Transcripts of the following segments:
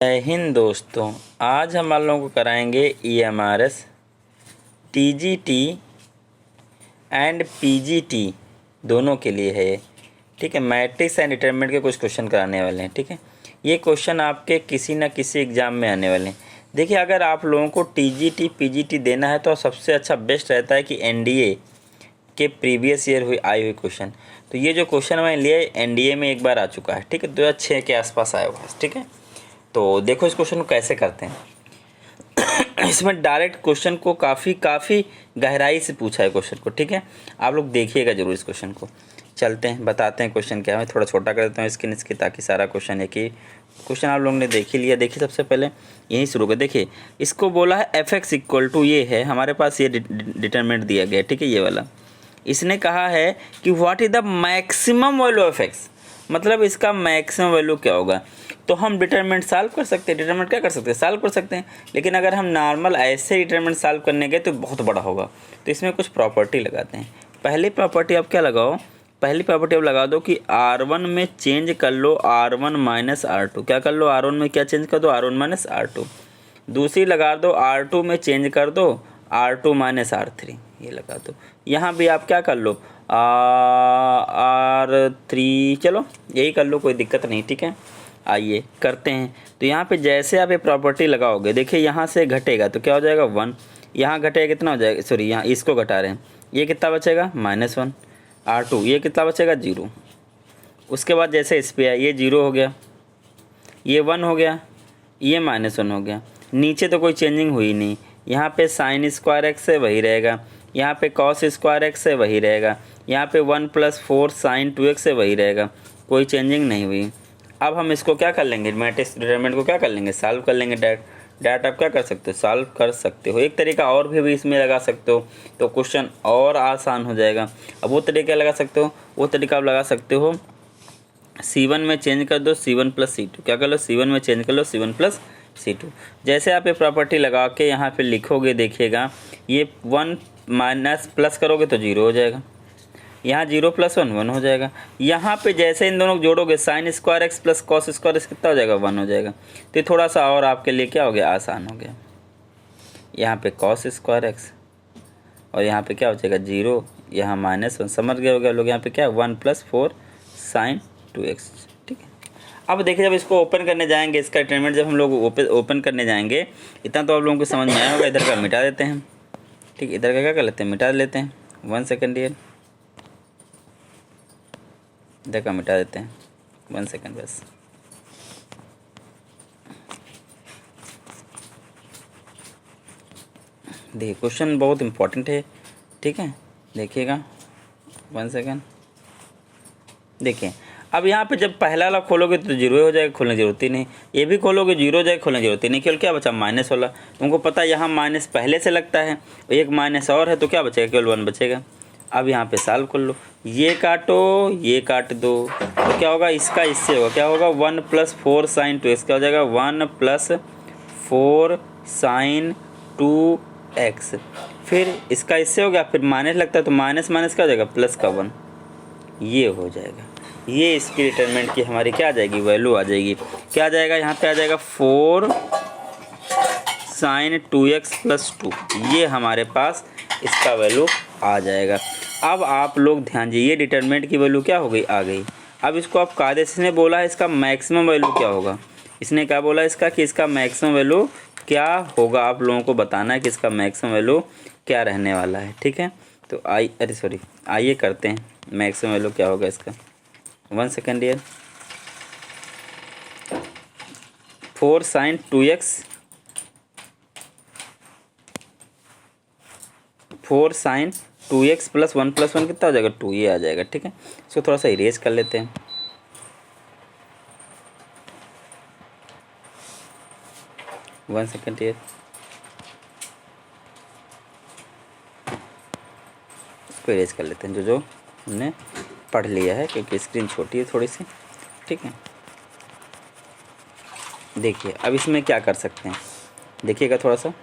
जय हिंद दोस्तों, आज हम आप लोगों को कराएंगे EMRS, TGT एंड PGT दोनों के लिए है ये। ठीक है, मैट्रिक्स एंड डिटरमिनेंट के कुछ क्वेश्चन कराने वाले हैं। ठीक है, ये क्वेश्चन आपके किसी न किसी एग्ज़ाम में आने वाले हैं। देखिए, अगर आप लोगों को TGT PGT देना है तो सबसे अच्छा बेस्ट रहता है कि NDA के प्रीवियस ईयर आई हुई क्वेश्चन। तो ये जो क्वेश्चन मैंने लिया NDA में एक बार आ चुका है। ठीक है, 2006 के आसपास आया हुआ है। ठीक है, तो देखो इस क्वेश्चन को कैसे करते हैं। इसमें डायरेक्ट क्वेश्चन को काफ़ी गहराई से पूछा है क्वेश्चन को। ठीक है, आप लोग देखिएगा जरूर इस क्वेश्चन को। चलते हैं, बताते हैं क्वेश्चन क्या है। थोड़ा छोटा कर देता हूँ स्क्रीन इसकी, ताकि सारा क्वेश्चन है कि क्वेश्चन आप लोगों ने देख ही लिया। देखिए, सबसे पहले यहीं शुरू कर। देखिए, इसको बोला है fx इक्वल टू, ये है हमारे पास, ये डिटरमिनेंट दिया गया है। ठीक है, ये वाला इसने कहा है कि what is the maximum value of x, मतलब इसका मैक्सिमम वैल्यू क्या होगा। तो हम डिटरमिनेंट सॉल्व कर सकते हैं, डिटरमिनेंट क्या कर सकते हैं, सॉल्व कर सकते हैं। लेकिन अगर हम नॉर्मल ऐसे डिटरमिनेंट सॉल्व करने गए तो बहुत बड़ा होगा। तो इसमें कुछ प्रॉपर्टी लगाते हैं। पहली प्रॉपर्टी आप क्या लगाओ, पहली प्रॉपर्टी आप लगा दो कि R1 में चेंज कर लो R1 माइनस R2। क्या कर लो, R1 में क्या चेंज कर दो, R1 माइनस R2। दूसरी लगा दो R2 में चेंज कर दो R2 माइनस R3, ये लगा दो। यहाँ भी आप क्या कर लो, R3, चलो यही कर लो, कोई दिक्कत नहीं। ठीक है, आइए करते हैं। तो यहाँ पे जैसे आप ये प्रॉपर्टी लगाओगे, देखिए यहाँ से घटेगा तो क्या हो जाएगा 1, यहाँ घटेगा कितना हो जाएगा, सॉरी यहाँ इसको घटा रहे हैं, ये कितना बचेगा -1 R2, ये कितना बचेगा 0। उसके बाद जैसे इस पर ये 0 हो गया, ये 1 हो गया, ये -1 हो गया। नीचे तो कोई चेंजिंग हुई नहीं, यहाँ पे साइन स्क्वायर एक्स है वही रहेगा, यहाँ पे कॉस स्क्वायर एक्स है वही रहेगा, यहाँ पे 1 + 4 sin 2x है वही रहेगा, कोई चेंजिंग नहीं हुई। अब हम इसको क्या कर लेंगे, मैट्रिक्स डिटरमिनेंट को क्या कर लेंगे, सॉल्व कर लेंगे। डायरेक्ट आप क्या कर सकते हो, सॉल्व कर सकते हो। एक तरीका और भी इसमें लगा सकते हो तो क्वेश्चन और आसान हो जाएगा। अब वो तरीका लगा सकते हो, वो तरीका आप लगा सकते हो, C1 में चेंज कर दो C1 + C2। क्या कर लो, C1 में चेंज कर लो C1 + C2। जैसे आप ये प्रॉपर्टी लगा के यहाँ पे लिखोगे, देखिएगा ये 1 माइनस प्लस करोगे तो 0 हो जाएगा, यहाँ 0 + 1 1 हो जाएगा। यहाँ पे जैसे इन दोनों को जोड़ोगे sine square X plus cos square X कितना हो जाएगा, 1 हो जाएगा। तो थोड़ा सा और आपके लिए क्या हो गया, आसान हो गया। यहाँ पे कॉस स्क्वायर एक्स और यहाँ पे क्या हो जाएगा 0, यहाँ -1, समझ गए होगा लोग। यहाँ पे क्या 1 + 4 sin 2x। ठीक है, अब देखिए जब इसको ओपन करने जाएंगे, इसका डिटरमिनेंट जब हम लोग ओपन करने जाएंगे, इतना तो आप लोगों को समझ में आया होगा। इधर का मिटा देते हैं। ठीक, इधर का क्या कर लेते हैं, मिटा लेते हैं। 1 सेकेंड डियर, इधर का मिटा देते हैं, 1 सेकेंड बस। देखिए क्वेश्चन बहुत इंपॉर्टेंट है। ठीक है, देखिएगा 1 सेकेंड। देखिए अब यहाँ पे जब पहला वाला खोलोगे तो 0 हो जाएगा, खोलने की जरूरत ही नहीं। ये भी खोलोगे 0 हो जाएगा, खोलने की जरूरत ही नहीं। केवल क्या बचा, माइनस वाला। तुमको पता है यहाँ माइनस पहले से लगता है, एक माइनस और है तो क्या बचेगा, केवल 1 बचेगा। अब यहाँ पे सॉल्व कर लो, ये काटो ये काट दो तो क्या होगा, इसका इससे होगा, क्या होगा 1 + 4 sin 2x, क्या हो जाएगा 1 + 4 sin 2x। फिर इसका इससे हो गया, फिर माइनस लगता है तो माइनस माइनस क्या हो जाएगा, प्लस का 1, ये हो जाएगा। ये इसकी डिटरमिनेंट की हमारी क्या आ जाएगी, वैल्यू आ जाएगी। क्या आ जाएगा, यहाँ पे आ जाएगा 4 sin 2x + 2, ये हमारे पास इसका वैल्यू आ जाएगा। अब आप लोग ध्यान दीजिए, ये डिटरमिनेंट की वैल्यू क्या हो गई, आ गई। अब इसको आप कायदे से बोला है इसका मैक्सिमम वैल्यू क्या होगा। इसने क्या बोला इसका, कि इसका मैक्सिमम वैल्यू क्या होगा, आप लोगों को बताना है कि इसका मैक्सिमम वैल्यू क्या रहने वाला है। ठीक है, तो आइए करते हैं मैक्सिमम वैल्यू क्या होगा इसका। 1 second dear, 4 sin 2x, 4 sin 2x + 1 + 1 कितना हो जाएगा, 2, ये आ जाएगा। ठीक है, इसको थोड़ा सा इरेज कर लेते हैं। वन सेकेंड डियर, इसको इरेज कर लेते हैं जो हमने पढ़ लिया है, क्योंकि स्क्रीन छोटी है थोड़ी सी। ठीक है, देखिए अब इसमें क्या कर सकते हैं, देखिएगा थोड़ा सा।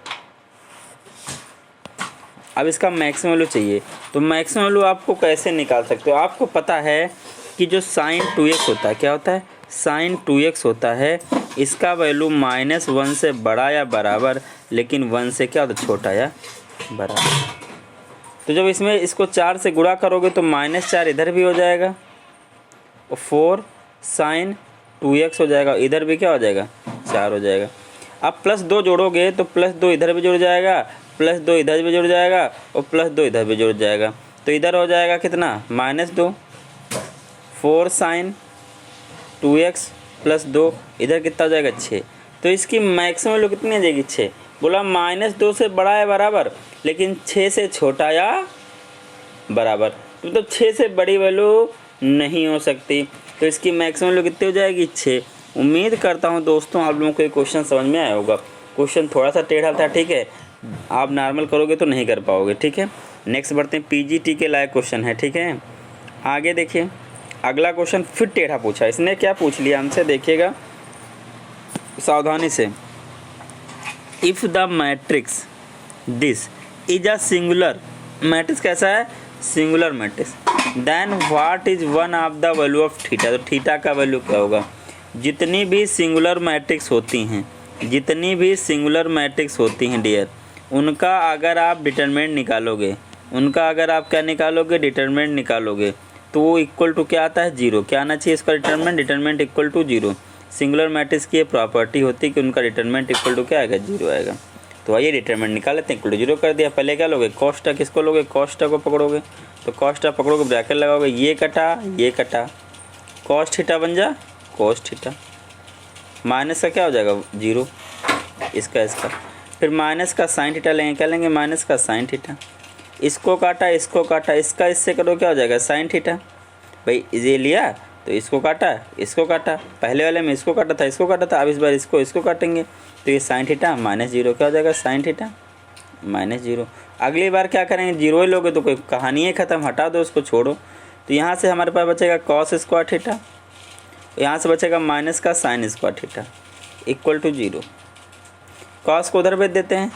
अब इसका मैक्सिमम वैल्यू चाहिए, तो मैक्सिमम वैल्यू आपको कैसे निकाल सकते हो। आपको पता है कि जो sin 2x होता है, क्या होता है, sin 2x होता है, इसका वैल्यू -1 से बड़ा या बराबर, लेकिन 1 से क्या होता है, छोटा या बराबर। तो जब इसमें इसको 4 से गुणा करोगे तो -4 इधर भी हो जाएगा और 4 sin 2x हो जाएगा, इधर भी क्या हो जाएगा, 4 हो जाएगा। अब +2 जोड़ोगे तो +2 इधर भी जुड़ जाएगा, +2 इधर भी जुड़ जाएगा और +2 इधर भी जुड़ जाएगा। तो इधर हो जाएगा कितना, -2, 4 sin 2x + 2, इधर कितना हो जाएगा, 6। तो इसकी मैक्सिमम वैल्यू कितनी आ जाएगी, 6। बोला -2 से बड़ा है बराबर, लेकिन 6 से छोटा या बराबर, तो 6 से बड़ी वैल्यू नहीं हो सकती। तो इसकी मैक्सिमम वैल्यू कितनी हो जाएगी, 6। उम्मीद करता हूँ दोस्तों आप लोगों को ये क्वेश्चन समझ में आया होगा। क्वेश्चन थोड़ा सा टेढ़ा था, ठीक है, आप नॉर्मल करोगे तो नहीं कर पाओगे, ठीक है। नेक्स्ट बढ़ते हैं, पीजीटी के लायक क्वेश्चन है, ठीक है। आगे देखिए, अगला क्वेश्चन फिर टेढ़ा पूछा। इसने क्या पूछ लिया हमसे, देखिएगा सावधानी से। If the matrix this is a singular matrix, कैसा है, singular matrix, then what is one of the value of theta. तो थीटा का वैल्यू क्या होगा। जितनी भी सिंगुलर मैट्रिक्स होती हैं, जितनी भी सिंगुलर मैट्रिक्स होती हैं डियर, उनका अगर आप डिटरमिनेंट निकालोगे, उनका अगर आप क्या निकालोगे, डिटरमिनेंट निकालोगे, तो वो इक्वल टू क्या आता है, 0। क्या आना चाहिए इसका determinant equal to 0। Singular matrix की ये प्रॉपर्टी होती है कि उनका डिटरमिनेंट इक्वल टू क्या आएगा, 0 आएगा। तो आइए डिटरमिनेंट निकाल लेते हैं। इक्वल टू 0 कर दिया। पहले क्या लोगे, कॉस्टा, किसको लोगे, कॉस्टा को पकड़ोगे। तो कॉस्टा पकड़ोगे, ब्रैकेट लगाओगे, ये कटा, कॉस थीटा बन जा कॉस थीटा, माइनस का क्या हो जाएगा, 0, इसका फिर माइनस का साइन थीटा लेंगे, क्या लेंगे, माइनस का साइन थीटा। इसको काटा, इसका इससे करो, क्या हो जाएगा, साइन थीटा। भाई ये लिया तो इसको काटा, पहले वाले में इसको काटा था, अब इस बार इसको काटेंगे, तो ये साइन थीटा -0, क्या हो जाएगा, साइन थीटा -0। अगली बार क्या करेंगे, 0 ही लोगे तो कोई कहानी है ख़त्म, हटा दो उसको, छोड़ो। तो यहाँ से हमारे पास बचेगा कॉस स्क्वायर थीटा, यहाँ से बचेगा माइनस का sine square theta equal to 0। Cos को उधर भेज देते हैं,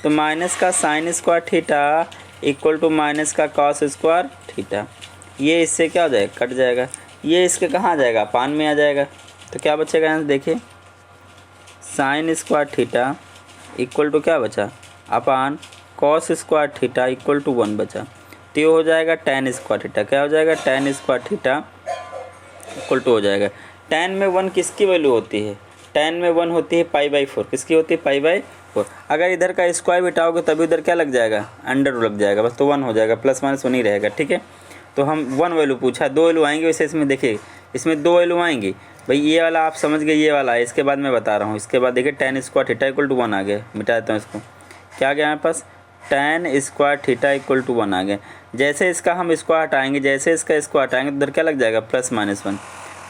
तो माइनस का sine square theta equal to minus का कॉस स्क्वायर थीटा। ये इससे क्या हो जाएगा, कट जाएगा, ये इसके कहाँ आ जाएगा, अपान में आ जाएगा। तो क्या बचेगा यहाँ से देखिए, sine square theta equal to क्या बचा, upon cos square theta equal to 1 बचा। तो ये हो जाएगा tan स्क्वायर थीटा, क्या हो जाएगा, tan square theta equal to हो जाएगा। tan में 1 किसकी वैल्यू होती है, tan में 1 होती है π/4, किसकी होती है, π/4। अगर इधर का स्क्वायर बिठाओगे तभी उधर क्या लग जाएगा, अंडर लग जाएगा, बस तो 1 हो जाएगा, प्लस माइनस 1 ही रहेगा, ठीक है। तो हम 1 वैल्यू पूछा, 2 वैल्यू आएंगे वैसे इसमें, देखिए इसमें 2 वैल्यू आएंगी। भाई ये वाला आप समझ गए, ये वाला है, इसके बाद मैं बता रहा हूँ। इसके बाद देखिए tan square theta equal to 1 आ गया, मिटा देता हूँ इसको, क्या आ गया हमारे पास, tan square theta equal to 1 आ गया। जैसे इसका हम स्क्वायर हटाएंगे, जैसे इसका स्क्वायर हटाएंगे तो उधर क्या लग जाएगा, +-1।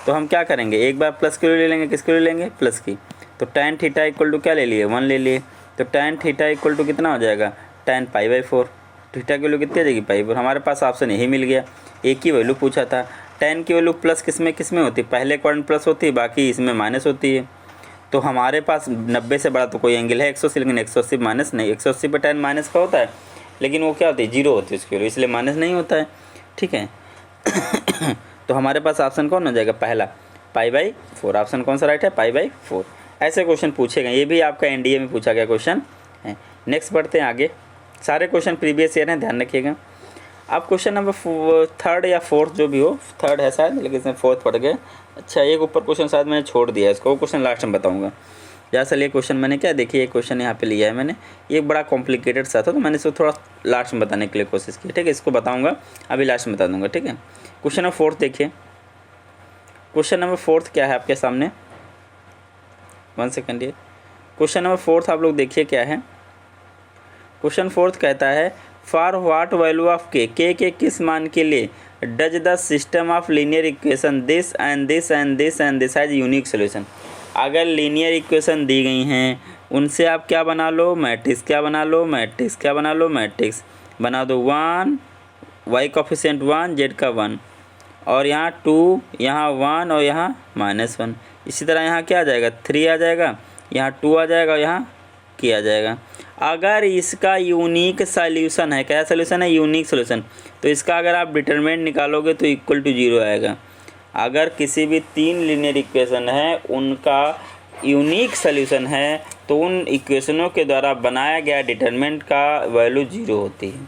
तो हम क्या करेंगे, एक बार प्लस की ले लेंगे, किसके लिए लेंगे, प्लस की। तो tan थीटा इक्वल टू क्या ले लिए, 1 ले लिए। तो tan थीटा इक्वल टू कितना हो जाएगा, tan π/4। थीटा की वैल्यू कितनी आ जाएगी, π/4। हमारे पास ऑप्शन यही मिल गया, एक ही वैल्यू पूछा था। tan की वैल्यू प्लस किसमें होती है, पहले क्वाड्रेंट प्लस होती है, बाकी इसमें माइनस होती है। तो हमारे पास 90 से बड़ा तो कोई एंगल है 180, लेकिन 180 माइनस नहीं, 180 पे tan माइनस का होता है, लेकिन वो क्या होती है, 0 होती है उसकी वैल्यू, इसलिए माइनस नहीं होता है, ठीक है। तो हमारे पास ऑप्शन कौन हो जाएगा, पहला π/4। ऑप्शन कौन सा राइट है, π/4। ऐसे क्वेश्चन पूछे गए, ये भी आपका एनडीए में पूछा गया क्वेश्चन है। नेक्स्ट बढ़ते हैं आगे, सारे क्वेश्चन प्रीवियस ईयर हैं, ध्यान रखिएगा। अब क्वेश्चन नंबर 3rd या 4th जो भी हो, 3rd है शायद, लेकिन इसमें 4th पढ़ गए। अच्छा, एक ऊपर क्वेश्चन शायद मैंने छोड़ दिया है, इसको क्वेश्चन लास्ट में बताऊंगा। दरअसल ये क्वेश्चन मैंने क्या, देखिए ये क्वेश्चन यहाँ पे लिया है मैंने, ये बड़ा कॉम्प्लिकेटेड सा था, तो मैंने इसको थोड़ा लास्ट में बताने के लिए कोशिश की, ठीक है। इसको बताऊँगा, अभी लास्ट में बता दूँगा, ठीक है। क्वेश्चन नंबर 4th देखिए, क्वेश्चन नंबर 4th क्या है आपके सामने, 1 सेकेंड। ये क्वेश्चन नंबर 4th आप लोग देखिए क्या है। क्वेश्चन 4th कहता है, फॉर व्हाट वैल्यू ऑफ के के किस मान के लिए does the system of linear equation this and this and this and this has unique solution. अगर लीनियर इक्वेशन दी गई हैं, उनसे आप क्या बना लो, मैट्रिक्स, क्या बना लो, मैट्रिक्स, क्या बना लो, मैट्रिक्स बना दो। 1 y कोफिशिएंट 1 z का 1, और यहाँ 2, यहाँ 1 और यहाँ -1। इसी तरह यहाँ क्या आ जाएगा, 3 आ जाएगा, यहाँ 2 आ जाएगा और यहाँ k आ जाएगा। अगर इसका यूनिक सॉल्यूशन है, क्या सॉल्यूशन है, यूनिक सॉल्यूशन, तो इसका अगर आप डिटरमिनेंट निकालोगे तो इक्वल टू 0 आएगा। अगर किसी भी 3 लीनियर इक्वेशन है, उनका यूनिक सॉल्यूशन है तो उन इक्वेशनों के द्वारा बनाया गया डिटरमिनेंट का वैल्यू 0 होती है,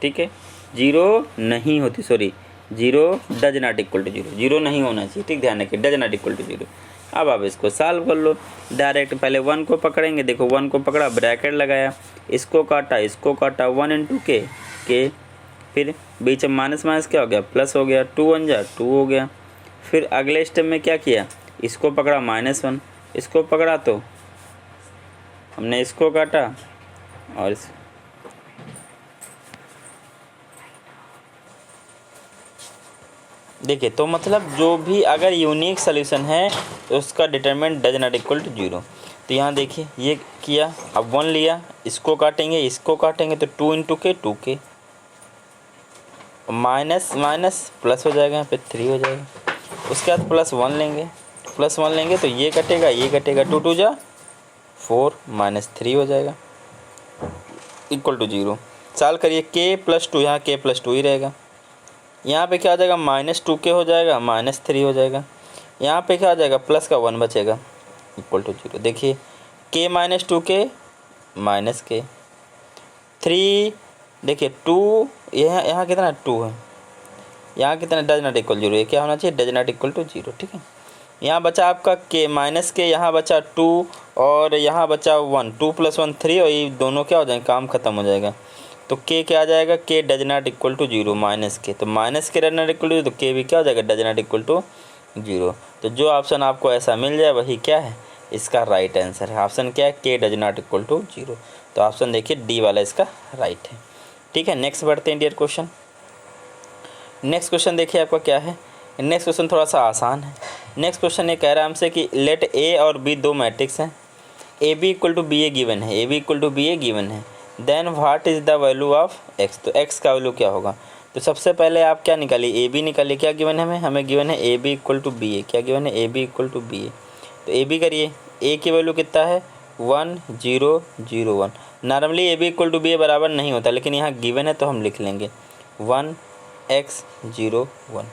ठीक है। 0 नहीं होती, sorry, 0 does not equal to 0, 0 नहीं होना चाहिए, ठीक, ध्यान रखिए, डज नॉट इक्वल टू 0। अब आप इसको सॉल्व कर लो डायरेक्ट। पहले 1 को पकड़ेंगे, देखो 1 को पकड़ा, ब्रैकेट लगाया, इसको काटा, 1 इंटू के, फिर बीच में माइनस माइनस क्या हो गया, प्लस हो गया, 2 1 जा 2 हो गया। फिर अगले स्टेप में क्या किया, इसको पकड़ा -1, इसको पकड़ा तो हमने इसको काटा और देखिए, तो मतलब जो भी अगर यूनिक सॉल्यूशन है तो उसका determinant does not equal to 0। तो यहाँ देखिए ये किया, अब 1 लिया, इसको काटेंगे, इसको काटेंगे तो 2 इंटू के 2k, माइनस माइनस प्लस हो जाएगा, यहाँ पे 3 हो जाएगा। उसके बाद +1 लेंगे तो ये कटेगा, 2 2 जा 4 -3 हो जाएगा इक्वल टू 0। सॉल्व करिए, k + 2, यहाँ k + 2 ही रहेगा। यहाँ पे क्या हो जाएगा, -2k हो जाएगा, -3 हो जाएगा। यहाँ पे क्या हो जाएगा, प्लस का 1 बचेगा इक्वल टू 0। देखिए k - 2k -k, 3, देखिए 2, यहाँ कितना 2 है, यहाँ कितना डज नॉट इक्वल 0, ये क्या होना चाहिए, डज नॉट इक्वल टू 0, ठीक है। यहाँ बचा आपका k -k, यहाँ बचा 2 और यहाँ बचा 1, 2 + 1 3, और ये दोनों क्या हो जाएंगे, काम खत्म हो जाएगा। तो k क्या आ जाएगा, k does not equal to 0, -k, तो -k does not equal to, तो k भी क्या हो जाएगा, डज नॉट इक्वल टू 0। तो जो ऑप्शन आपको ऐसा मिल जाए वही क्या है, इसका राइट आंसर है। ऑप्शन क्या है, k does not equal to 0। तो ऑप्शन देखिए डी वाला इसका राइट है, ठीक है। नेक्स्ट बढ़ते हैं डियर क्वेश्चन। नेक्स्ट क्वेश्चन देखिए आपका क्या है। नेक्स्ट क्वेश्चन थोड़ा सा आसान है। नेक्स्ट क्वेश्चन ये कह रहा है हमसे कि लेट ए और बी दो मैट्रिक्स हैं, A B equal to B A given है, A B equal to B A given है, then what is the value of X. तो एक्स का वैल्यू क्या होगा। तो सबसे पहले आप क्या निकालिए, ए बी निकालिए। क्या गिवन है हमें गिवन है A B equal to B A. क्या गिवन है, A B equal to B A. तो ए बी करिए, ए की वैल्यू कितना है 1 0 0 1। Normally A B equal to B A बराबर नहीं होता, लेकिन यहाँ गिवन है तो हम लिख लेंगे 1 x 0 1,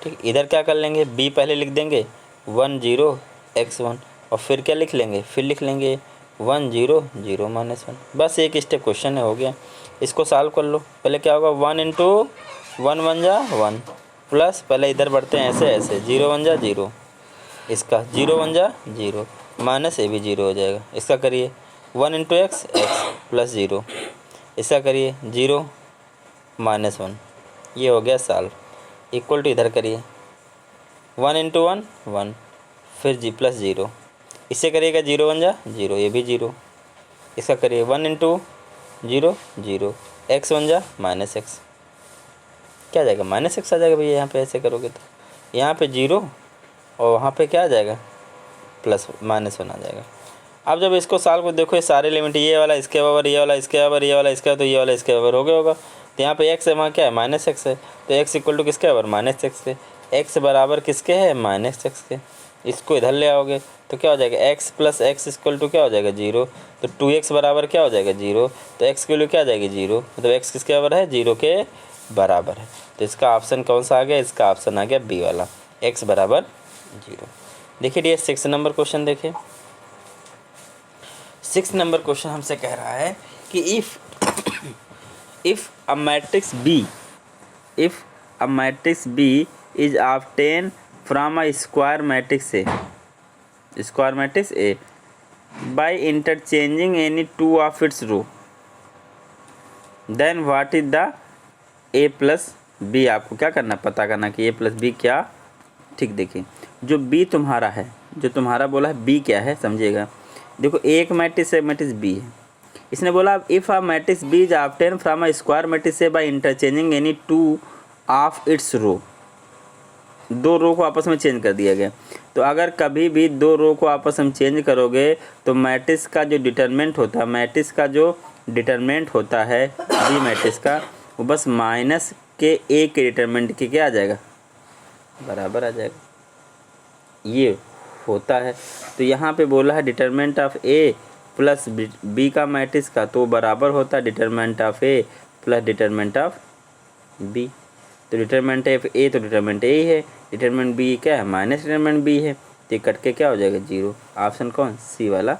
ठीक। इधर क्या कर लेंगे, b पहले लिख देंगे 1 0 x 1, और फिर क्या लिख लेंगे, फिर लिख लेंगे 1 0 0 -1। बस एक स्टेप क्वेश्चन है, हो गया। इसको सॉल्व कर लो। पहले क्या होगा, 1 इंटू 1 1 जा 1, प्लस पहले इधर बढ़ते हैं ऐसे ऐसे, 0 1 जा 0, इसका 0 1 जा 0, माइनस ए भी 0 हो जाएगा। इसका करिए 1 इंटू एक्स प्लस 0, इसका करिए 0 -1, ये हो गया सॉल्व। इक्वल टू इधर करिए 1 इंटू 1 1, फिर जी प्लस 0, इससे करिएगा 0 1 जा 0, ये भी 0। इसका करिए 1 इंटू 0 0, x 1 जा -x, क्या आ जाएगा, -x आ जाएगा भैया। यहाँ पे ऐसे करोगे तो यहाँ पे 0 और वहाँ पे क्या आ जाएगा, प्लस -1 आ जाएगा। अब जब इसको सॉल्व को देखो, ये सारे लिमिट, ये वाला इसके बराबर, ये वाला इसके बराबर, ये वाला इसके, तो ये वाला इसके बराबर हो गया होगा। तो यहाँ पे x है, वहाँ क्या है -x है, तो x इक्वल टू किसके बराबर, -x के। x बराबर किसके है, -x के। इसको इधर ले आओगे तो क्या हो जाएगा, x plus x equal to क्या हो जाएगा 0, तो 2x बराबर क्या हो जाएगा 0, तो x की वैल्यू क्या आ जाएगी 0, मतलब x किसके बराबर है, 0 के बराबर है। तो इसका ऑप्शन कौन सा आ गया, इसका ऑप्शन आ गया बी वाला, x बराबर 0। देखिए ये 6 नंबर क्वेश्चन देखिए। 6 नंबर क्वेश्चन हमसे कह रहा है कि if a matrix B is obtained from a square matrix A by interchanging any two of its row, then what is the A plus B। आपको क्या करना, पता करना कि A plus B क्या, ठीक। देखिए जो B तुम्हारा है, जो तुम्हारा बोला है B क्या है, समझिएगा। देखो एक मैट्रिक्स है, मैट्रिक्स B है। इसने बोला if a matrix B is obtain from a square matrix A by interchanging any two of its row, दो रो को आपस में चेंज कर दिया गया। तो अगर कभी भी दो रो को आपस में चेंज करोगे तो मैट्रिक्स का जो डिटरमिनेंट होता है, मैट्रिक्स का जो डिटरमिनेंट होता है B मैट्रिक्स का, वो बस माइनस के A के डिटरमिनेंट के क्या आ जाएगा, बराबर आ जाएगा। ये होता है। तो यहाँ पे बोला है determinant of A plus B का मैट्रिक्स का, तो बराबर होता है determinant of A plus determinant of B। तो डिटरमिनेंट ऑफ A तो डिटरमिनेंट A ही है, डिटरमिनेंट B क्या है, माइनस डिटरमिनेंट B है। तो ये कट के क्या हो जाएगा 0। ऑप्शन कौन सी वाला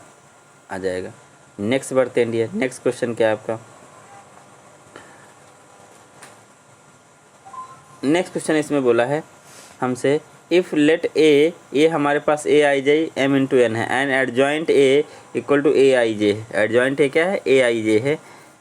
आ जाएगा। नेक्स्ट बढ़ते हैं डियर। नेक्स्ट क्वेश्चन क्या है आपका। नेक्स्ट क्वेश्चन इसमें बोला है हमसे इफ़ लेट ए हमारे पास A I J M into N है and adjoint A equal to A I J है। एडजॉइंट ए क्या है ए आई जे है।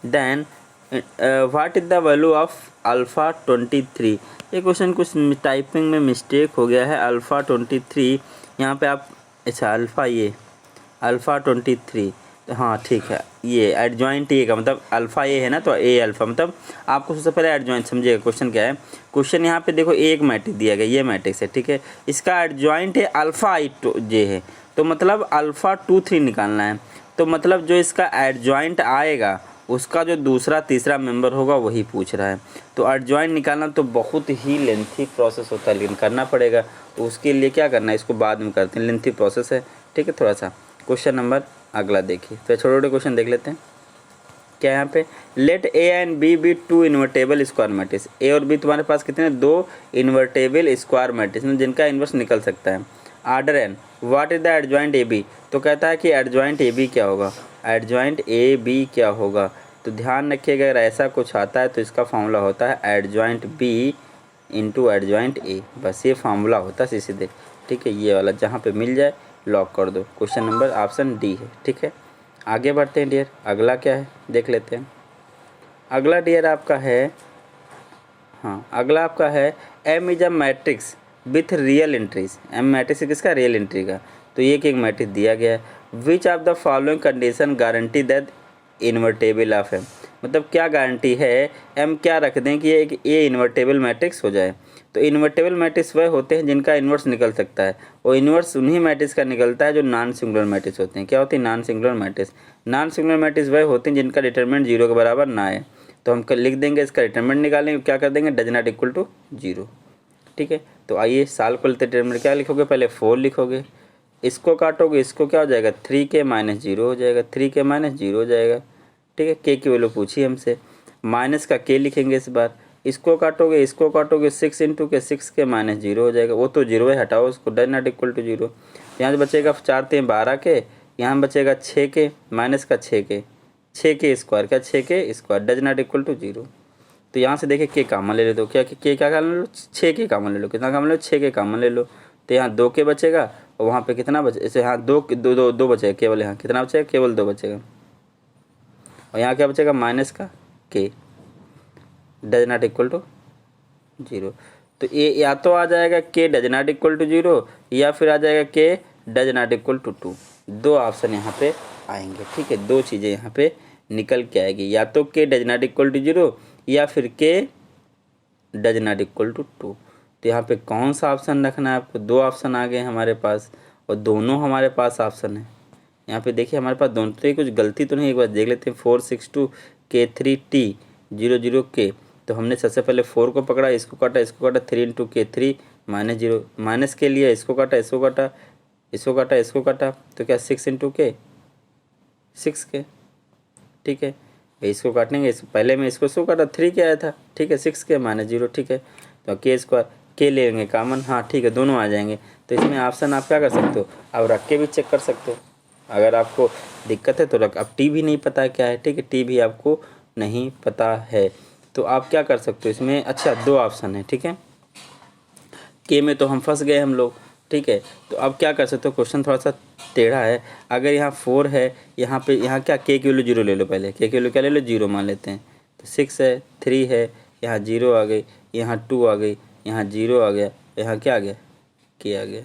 Then what is the value of alpha 23। ये क्वेश्चन कुछ टाइपिंग में मिस्टेक हो गया है। अल्फ़ा 23 यहाँ पे आप अच्छा अल्फ़ा 23 हाँ ठीक है। ये एडजॉइंट ए का मतलब अल्फ़ा ए है ना, तो ए अल्फ़ा मतलब आपको सबसे पहले एडजॉइंट समझिएगा। क्वेश्चन क्या है, क्वेश्चन यहाँ पे देखो एक मैट्रिक्स दिया गया, ये मैट्रिक्स है ठीक है। इसका एडजॉइंट है अल्फ़ा आई जे है, तो मतलब अल्फ़ा 23 निकालना है। तो मतलब जो इसका एडजॉइंट आएगा उसका जो दूसरा तीसरा मेंबर होगा वही पूछ रहा है। तो एडजॉइंट निकालना तो बहुत ही लेंथी प्रोसेस होता है, लेकिन करना पड़ेगा। तो उसके लिए क्या करना है, इसको बाद में करते हैं, लेंथी प्रोसेस है ठीक है थोड़ा सा। क्वेश्चन नंबर अगला देखिए, फिर छोटे छोटे क्वेश्चन देख लेते हैं। क्या यहाँ पे let A and B be 2 invertible square matrix. A और बी तुम्हारे पास कितने 2 इन्वर्टेबल स्क्वायर मैट्रिक्स में जिनका इन्वर्स निकल सकता है। Order N what is the adjoint A B. तो कहता है कि एडजॉइंट ए बी क्या होगा, एडजॉइंट ए बी क्या होगा। तो ध्यान रखिएगा अगर ऐसा कुछ आता है तो इसका फार्मूला होता है adjoint B into adjoint A. बस ये फार्मूला होता है सीधे ठीक है। ये वाला जहाँ पे मिल जाए लॉक कर दो। क्वेश्चन नंबर ऑप्शन डी है ठीक है। आगे बढ़ते हैं डियर। अगला क्या है देख लेते हैं। अगला डियर आपका है अगला आपका है M is a matrix with real entries. M matrix किसका, रियल एंट्री का। तो ये एक मैट्रिक्स दिया गया है। Which of the following condition guarantee that invertible of M. मतलब क्या गारंटी है, एम क्या रख दें कि ये इन्वर्टेबल मैट्रिक्स हो जाए। तो इन्वर्टेबल मैट्रिक्स वह होते हैं जिनका इन्वर्स निकल सकता है, और इन्वर्स उन्हीं मैट्रिक्स का निकलता है जो नॉन सिंगुलर मैट्रिक्स होते हैं। क्या होती है, non singular matrix. Non singular matrix वह होते हैं जिनका डिटरमिनेंट 0 के बराबर ना आए। तो हम लिख देंगे इसका डिटरमिनेंट निकालेंगे, क्या कर देंगे डज नॉट इक्वल टू 0 ठीक है। तो आइए साल को लेते डिटरमिनेंट क्या लिखोगे, पहले 4 लिखोगे, इसको काटोगे, इसको क्या हो जाएगा 3k माइनस 0 हो जाएगा, 3k माइनस 0 हो जाएगा ठीक है। के की वैल्यू पूछी हमसे, माइनस का के लिखेंगे इस बार, इसको काटोगे 6 इंटू के 6k माइनस 0 हो जाएगा। वो तो 0 है, हटाओ उसको, डज नॉट इक्वल टू 0। यहाँ से बचेगा 4 3 12 के, यहाँ बचेगा 6k माइनस का 6k स्क्वायर, क्या 6k square does not equal to 0। तो यहाँ से देखिए के कामन ले लो, क्या के क्या कामन ले लो 6k कामन ले लो, कितना कामन ले लो 6k कामन ले लो। तो यहाँ 2k बचेगा और वहाँ पे कितना बचे, इसे यहाँ दो बचेगा केवल, यहाँ कितना बचेगा केवल 2 बचेगा, और यहाँ क्या बचेगा माइनस का के डज नॉट इक्वल टू 0। तो ये या तो आ जाएगा के डज नॉट इक्वल टू 0 या फिर आ जाएगा के डज नॉट इक्वल टू 2। दो ऑप्शन यहाँ पे आएंगे ठीक है, दो चीज़ें यहाँ पे निकल के आएगी, या तो के डज नॉट इक्वल टू 0 या फिर के डज नॉट इक्वल टू 2। तो यहाँ पे कौन सा ऑप्शन रखना है आपको, दो ऑप्शन आ गए हमारे पास और दोनों हमारे पास ऑप्शन है। यहाँ पे देखिए हमारे पास दोनों, तो कुछ गलती तो नहीं, एक बार देख लेते हैं। 462 K3T 00 K। तो हमने सबसे पहले 4 को पकड़ा, इसको काटा 3 इंटू के 3 माइनस 0, माइनस के लिए इसको काटा इसको काटा, तो क्या 6 इंटू के 6k ठीक है। इसको काटेंगे, इस पहले में इसको काटा 3 के आया था ठीक है, 6k माइनस 0 ठीक है। तो के स्क्वायर के लेंगे कामन, हाँ ठीक है दोनों आ जाएंगे। तो इसमें ऑप्शन आप क्या कर सकते हो, अब रख के भी चेक कर सकते हो। अगर आपको दिक्कत है तो रख, अब टी भी नहीं पता है क्या है ठीक है, टी भी आपको नहीं पता है तो आप क्या कर सकते हो इसमें। अच्छा दो ऑप्शन है ठीक है, के में तो हम फंस गए हम लोग ठीक है। तो अब क्या कर सकते हो, क्वेश्चन थोड़ा सा टेढ़ा है। अगर यहाँ 4 है, यहाँ पे यहाँ क्या के की वैल्यू 0 ले लो, पहले के की वैल्यू क्या ले लो 0 मान लेते हैं। तो 6 है, 3 है, यहाँ 0 आ गई, यहाँ 2 आ गई, यहाँ 0 आ गया, यहाँ क्या आ गया के आ गया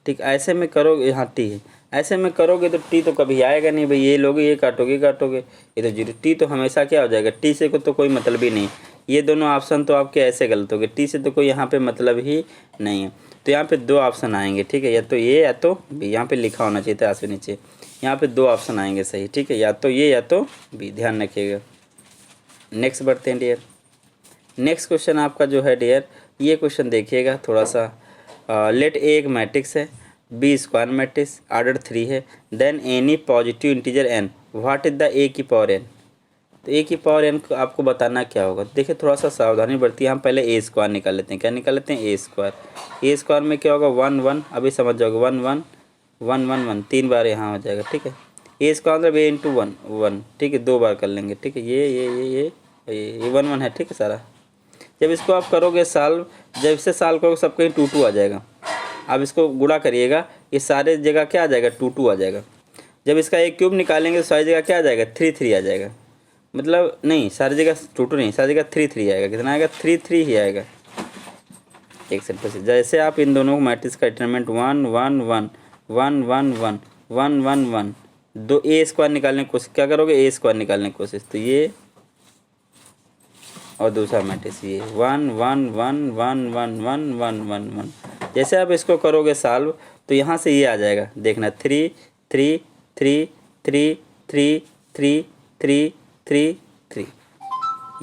ठीक। ऐसे में करोगे, यहाँ टी है, ऐसे में करोगे तो टी तो कभी आएगा नहीं भाई, ये लोगे ये काटोगे ये तो 0। टी तो हमेशा क्या हो जाएगा, टी से को तो कोई मतलब ही नहीं। ये दोनों ऑप्शन तो आपके ऐसे गलत हो गए, टी से तो कोई यहाँ पे मतलब ही नहीं है। तो यहाँ पे दो ऑप्शन आएंगे ठीक है, या तो ये या तो बी। यहाँ पे लिखा होना चाहिए था से नीचे, यहाँ पे दो ऑप्शन आएंगे सही ठीक है, या तो ये या तो बी, ध्यान रखिएगा। नेक्स्ट बढ़ते हैं डियर। नेक्स्ट क्वेश्चन आपका जो है डियर, ये क्वेश्चन देखिएगा थोड़ा सा। लेट ए एक मैट्रिक्स है, बी स्क्वायर मैट्रिक्स, ऑर्डर 3 है, then any positive integer N, what is the A की पावर एन। तो ए की पावर एन को आपको बताना क्या होगा। देखिए थोड़ा सा सावधानी बढ़ती है, हम पहले ए स्क्वायर निकाल लेते हैं। क्या निकाल लेते हैं? ए स्क्वायर। ए स्क्वायर में क्या होगा? 1 1, अभी समझ जाओगे 1 1 1 1 1, 3 बार यहाँ हो जाएगा, ठीक है। ए स्क्वायर मतलब ए इंटू 1 1, ठीक है, 2 बार कर लेंगे, ठीक है। ये 1 1 है, ठीक है सारा। जब इसको आप करोगे सॉल्व, जब इससे सॉल्व करोगे सब कहीं 2 2 आ जाएगा। अब इसको गुणा करिएगा, ये सारे जगह क्या आ जाएगा? 2 2 आ जाएगा। जब इसका एक क्यूब निकालेंगे तो सारी जगह क्या आ जाएगा? 3 3 आ जाएगा। मतलब नहीं, सारी जगह 2 2 नहीं, सारी जगह 3 3 आएगा। कितना आएगा? 3 3 ही आएगा। एक सिंपल से जैसे आप इन दोनों मैट्रिक्स का डिटरमिनेंट 1 1 1 1 1 1 1 1 1, दो ए स्क्वायर निकालने की कोशिश क्या करोगे? ए स्क्वायर निकालने की कोशिश, तो ये और दूसरा मैट्रिक्स ये 1 1 1 1 1 1 1 1 1। जैसे आप इसको करोगे सॉल्व तो यहाँ से ये आ जाएगा, देखना 3 3 3 3 3 3 3 3 3,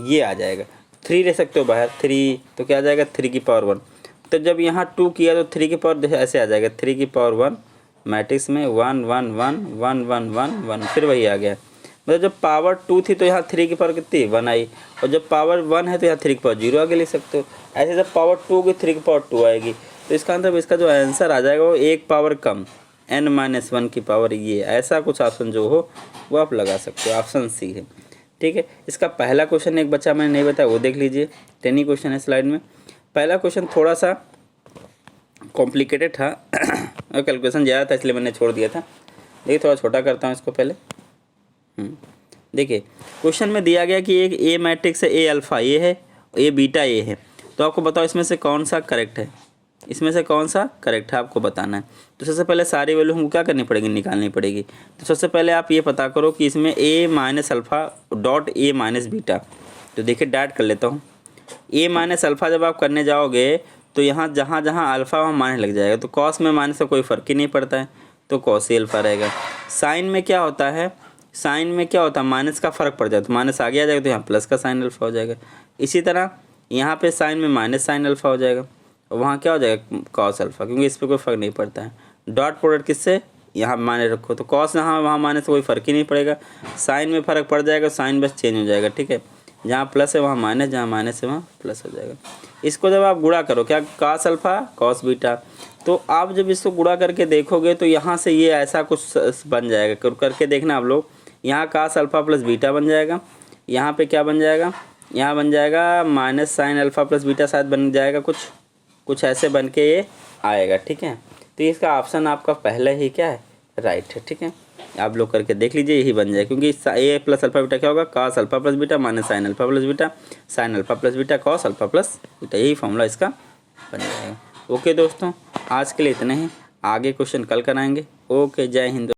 ये आ जाएगा। 3 ले सकते हो बाहर, 3 तो क्या आ जाएगा? 3 की पावर 1। तो जब यहाँ 2 किया तो 3 की पावर ऐसे आ जाएगा, 3 की पावर 1 मैट्रिक्स में 1 1 1 1 1 1 1, फिर वही आ गया। मतलब जब पावर 2 थी तो यहाँ 3 की पावर कितनी? 1 आई, और जब पावर 1 है तो यहाँ 3 की पावर 0 आगे लिख सकते हो। ऐसे जब पावर 2 होगी 3 की पावर 2 आएगी, तो इसका मतलब इसका जो आंसर आ जाएगा वो एक पावर कम n-1 की पावर, ये ऐसा कुछ ऑप्शन जो हो वो आप लगा सकते हो। ऑप्शन सी है, ठीक है। इसका पहला क्वेश्चन एक बच्चा मैंने नहीं बताया, वो देख लीजिए। 10 ही क्वेश्चन है स्लाइड में। पहला क्वेश्चन थोड़ा सा कॉम्प्लिकेटेड था और कैलकुलेशन ज़्यादा था इसलिए मैंने छोड़ दिया था। देखिए थोड़ा छोटा करता हूँ इसको पहले। देखिए क्वेश्चन में दिया गया कि एक ए मैट्रिक्स है, ए अल्फ़ा ए है, ए बीटा ए है। तो आपको बताओ इसमें से कौन सा करेक्ट है, इसमें से कौन सा करेक्ट है आपको बताना है। तो सबसे पहले सारी वैल्यू हमको क्या करनी पड़ेगी? निकालनी पड़ेगी। तो सबसे पहले आप ये पता करो कि इसमें A minus alpha dot A minus beta. तो देखिए डैट कर लेता हूँ। ए माइनस अल्फ़ा जब आप करने जाओगे तो यहाँ जहाँ जहाँ अल्फ़ा वहाँ माइनस लग जाएगा, तो कॉस में माइनस का कोई फ़र्क ही नहीं पड़ता है, तो कॉस ही अल्फ़ा रहेगा। साइन में क्या होता है? साइन में क्या होता है? माइनस का फ़र्क पड़ जाए तो माइनस आगे आ जाएगा, तो यहाँ प्लस का साइन अल्फ़ा हो जाएगा। इसी तरह यहाँ पे साइन में माइनस साइन अल्फ़ा हो जाएगा, और वहाँ क्या हो जाएगा? कॉस अल्फ़ा, क्योंकि इस पर कोई फ़र्क नहीं पड़ता है। डॉट प्रोडक्ट किससे? यहाँ माइनस रखो तो कॉस यहाँ वहाँ माइनस कोई फ़र्क ही नहीं पड़ेगा। साइन में फ़र्क पड़ जाएगा, साइन बस चेंज हो जाएगा, ठीक है। जहाँ प्लस है वहाँ माइनस, जहाँ माइनस है वहाँ प्लस हो जाएगा। इसको जब आप गुणा करो, क्या? Cos alpha cos beta. तो आप जब इसको गुणा करके देखोगे तो यहाँ से ये ऐसा कुछ बन जाएगा। करके देखना आप लोग, यहाँ कॉस अल्फ़ा प्लस बीटा बन जाएगा। यहाँ पे क्या बन जाएगा? यहाँ बन जाएगा minus sine alpha plus beta, शायद बन जाएगा कुछ ऐसे बन के ये आएगा, ठीक है। तो इसका ऑप्शन आपका पहले ही क्या है? राइट है, ठीक है। आप लोग करके देख लीजिए, यही बन जाए, क्योंकि ए प्लस अल्फ़ा बीटा क्या होगा? Cos alpha plus beta minus sine alpha plus beta, sine alpha plus beta cos alpha plus beta, यही फॉर्मूला इसका बन जाएगा। ओके दोस्तों, आज के लिए इतने ही, आगे क्वेश्चन कल कराएंगे। ओके, जय हिंद।